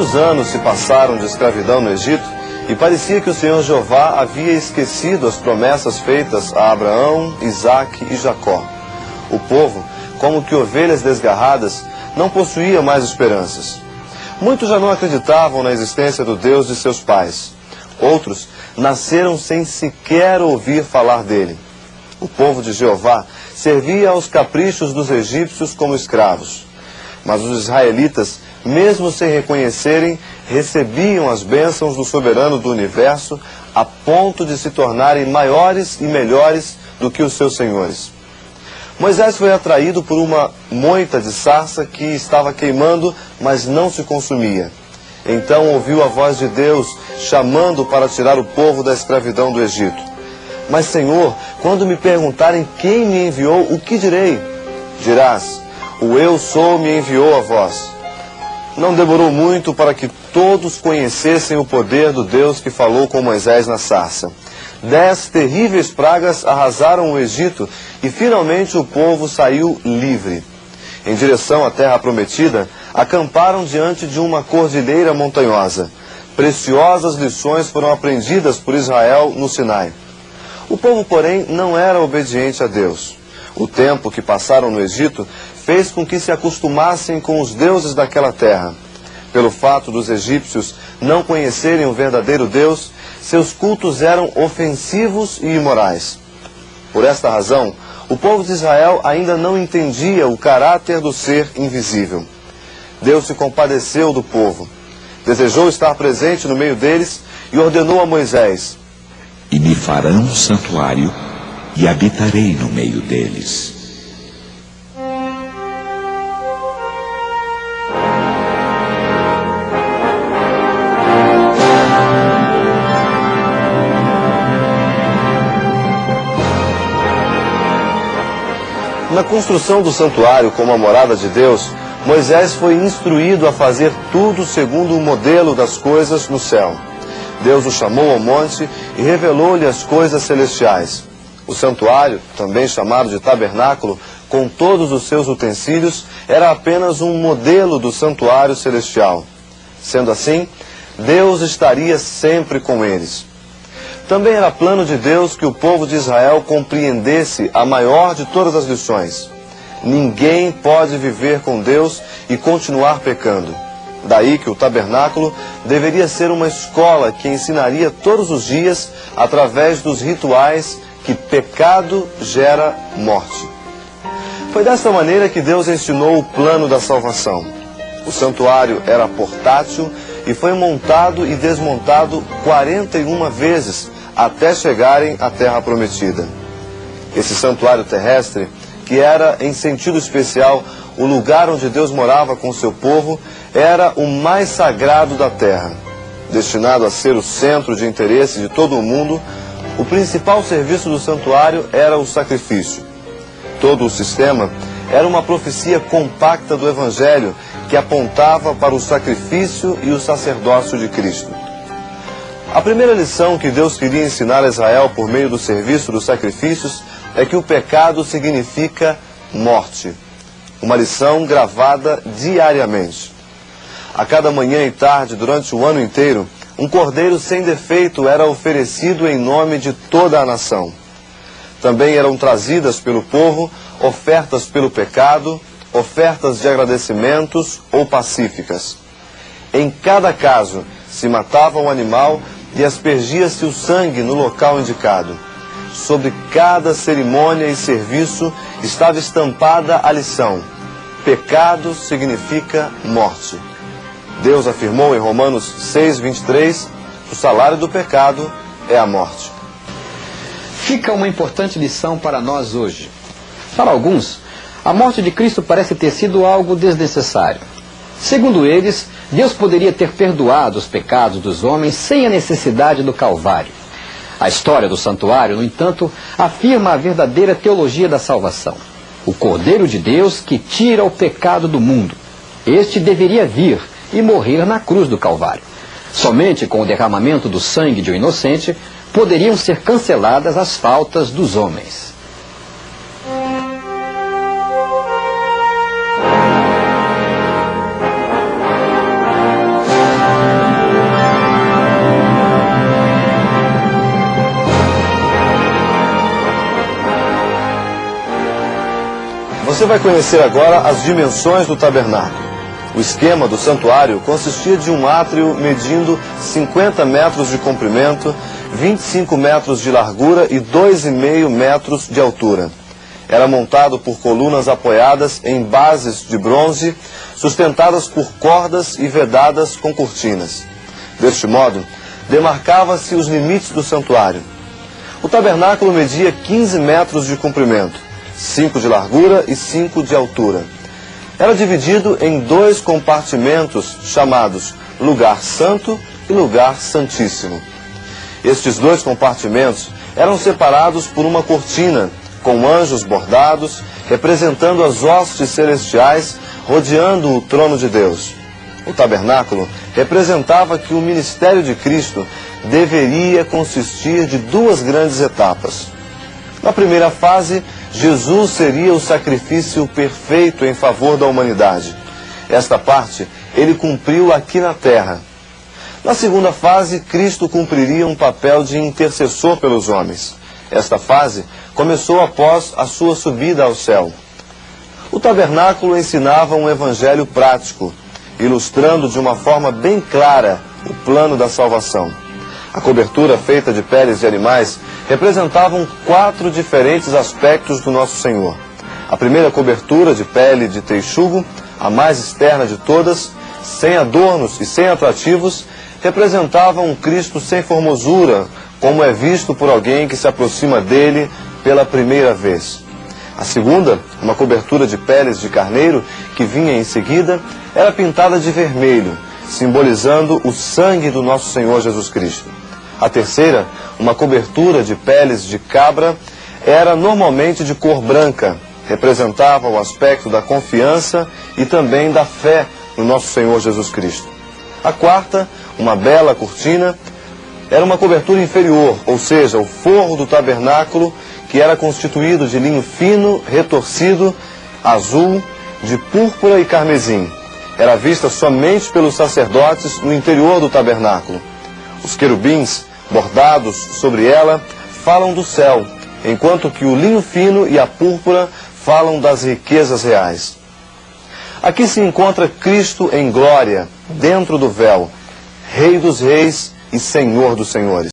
Muitos anos se passaram de escravidão no Egito e parecia que o Senhor Jeová havia esquecido as promessas feitas a Abraão, Isaque e Jacó. O povo, como que ovelhas desgarradas, não possuía mais esperanças. Muitos já não acreditavam na existência do Deus de seus pais. Outros nasceram sem sequer ouvir falar dele. O povo de Jeová servia aos caprichos dos egípcios como escravos. Mas os israelitas, mesmo sem reconhecerem, recebiam as bênçãos do soberano do universo a ponto de se tornarem maiores e melhores do que os seus senhores. Moisés foi atraído por uma moita de sarça que estava queimando, mas não se consumia. Então ouviu a voz de Deus chamando para tirar o povo da escravidão do Egito. Mas, Senhor, quando me perguntarem quem me enviou, o que direi? Dirás, o Eu Sou me enviou a vós. Não demorou muito para que todos conhecessem o poder do Deus que falou com Moisés na sarça. 10 terríveis pragas arrasaram o Egito e finalmente o povo saiu livre. Em direção à terra prometida, acamparam diante de uma cordilheira montanhosa. Preciosas lições foram aprendidas por Israel no Sinai. O povo, porém, não era obediente a Deus. O tempo que passaram no Egito fez com que se acostumassem com os deuses daquela terra. Pelo fato dos egípcios não conhecerem o verdadeiro Deus, seus cultos eram ofensivos e imorais. Por esta razão, o povo de Israel ainda não entendia o caráter do ser invisível. Deus se compadeceu do povo, desejou estar presente no meio deles e ordenou a Moisés: E me farão um santuário e habitarei no meio deles. Na construção do santuário como a morada de Deus, Moisés foi instruído a fazer tudo segundo o modelo das coisas no céu. Deus o chamou ao monte e revelou-lhe as coisas celestiais. O santuário, também chamado de tabernáculo, com todos os seus utensílios, era apenas um modelo do santuário celestial. Sendo assim, Deus estaria sempre com eles. Também era plano de Deus que o povo de Israel compreendesse a maior de todas as lições. Ninguém pode viver com Deus e continuar pecando. Daí que o tabernáculo deveria ser uma escola que ensinaria todos os dias, através dos rituais, que pecado gera morte. Foi desta maneira que Deus ensinou o plano da salvação. O santuário era portátil e foi montado e desmontado 41 vezes até chegarem à terra prometida. Esse santuário terrestre, que era em sentido especial o lugar onde Deus morava com seu povo, era o mais sagrado da terra. Destinado a ser o centro de interesse de todo o mundo, o principal serviço do santuário era o sacrifício. Todo o sistema era uma profecia compacta do Evangelho que apontava para o sacrifício e o sacerdócio de Cristo. A primeira lição que Deus queria ensinar a Israel por meio do serviço dos sacrifícios é que o pecado significa morte. Uma lição gravada diariamente. A cada manhã e tarde, durante o ano inteiro, um cordeiro sem defeito era oferecido em nome de toda a nação. Também eram trazidas pelo povo ofertas pelo pecado, ofertas de agradecimentos ou pacíficas. Em cada caso, se matava um animal e aspergia-se o sangue no local indicado. Sobre cada cerimônia e serviço estava estampada a lição: pecado significa morte. Deus afirmou em Romanos 6:23, o salário do pecado é a morte. Fica uma importante lição para nós hoje. Para alguns, a morte de Cristo parece ter sido algo desnecessário. Segundo eles, Deus poderia ter perdoado os pecados dos homens sem a necessidade do Calvário. A história do santuário, no entanto, afirma a verdadeira teologia da salvação. O Cordeiro de Deus que tira o pecado do mundo. Este deveria vir e morrer na cruz do Calvário. Somente com o derramamento do sangue de um inocente poderiam ser canceladas as faltas dos homens. Você vai conhecer agora as dimensões do tabernáculo. O esquema do santuário consistia de um átrio medindo 50 metros de comprimento, 25 metros de largura e 2,5 metros de altura. Era montado por colunas apoiadas em bases de bronze, sustentadas por cordas e vedadas com cortinas. Deste modo, demarcava-se os limites do santuário. O tabernáculo media 15 metros de comprimento, 5 de largura e 5 de altura. Era dividido em 2 compartimentos chamados Lugar Santo e Lugar Santíssimo. Estes 2 compartimentos eram separados por uma cortina, com anjos bordados, representando as hostes celestiais, rodeando o trono de Deus. O tabernáculo representava que o ministério de Cristo deveria consistir de 2 grandes etapas. Na primeira fase, Jesus seria o sacrifício perfeito em favor da humanidade. Esta parte ele cumpriu aqui na terra. Na segunda fase, Cristo cumpriria um papel de intercessor pelos homens. Esta fase começou após a sua subida ao céu. O tabernáculo ensinava um evangelho prático, ilustrando de uma forma bem clara o plano da salvação. A cobertura feita de peles de animais representavam 4 diferentes aspectos do nosso Senhor. A primeira cobertura de pele de texugo, a mais externa de todas, sem adornos e sem atrativos, representava um Cristo sem formosura, como é visto por alguém que se aproxima dele pela primeira vez. A segunda, uma cobertura de peles de carneiro, que vinha em seguida, era pintada de vermelho, simbolizando o sangue do nosso Senhor Jesus Cristo. A terceira, uma cobertura de peles de cabra, era normalmente de cor branca, representava o aspecto da confiança e também da fé no nosso Senhor Jesus Cristo. A quarta, uma bela cortina, era uma cobertura inferior, ou seja, o forro do tabernáculo, que era constituído de linho fino, retorcido, azul, de púrpura e carmesim. Era vista somente pelos sacerdotes no interior do tabernáculo. Os querubins, bordados sobre ela, falam do céu, enquanto que o linho fino e a púrpura falam das riquezas reais. Aqui se encontra Cristo em glória, dentro do véu, Rei dos reis e Senhor dos senhores.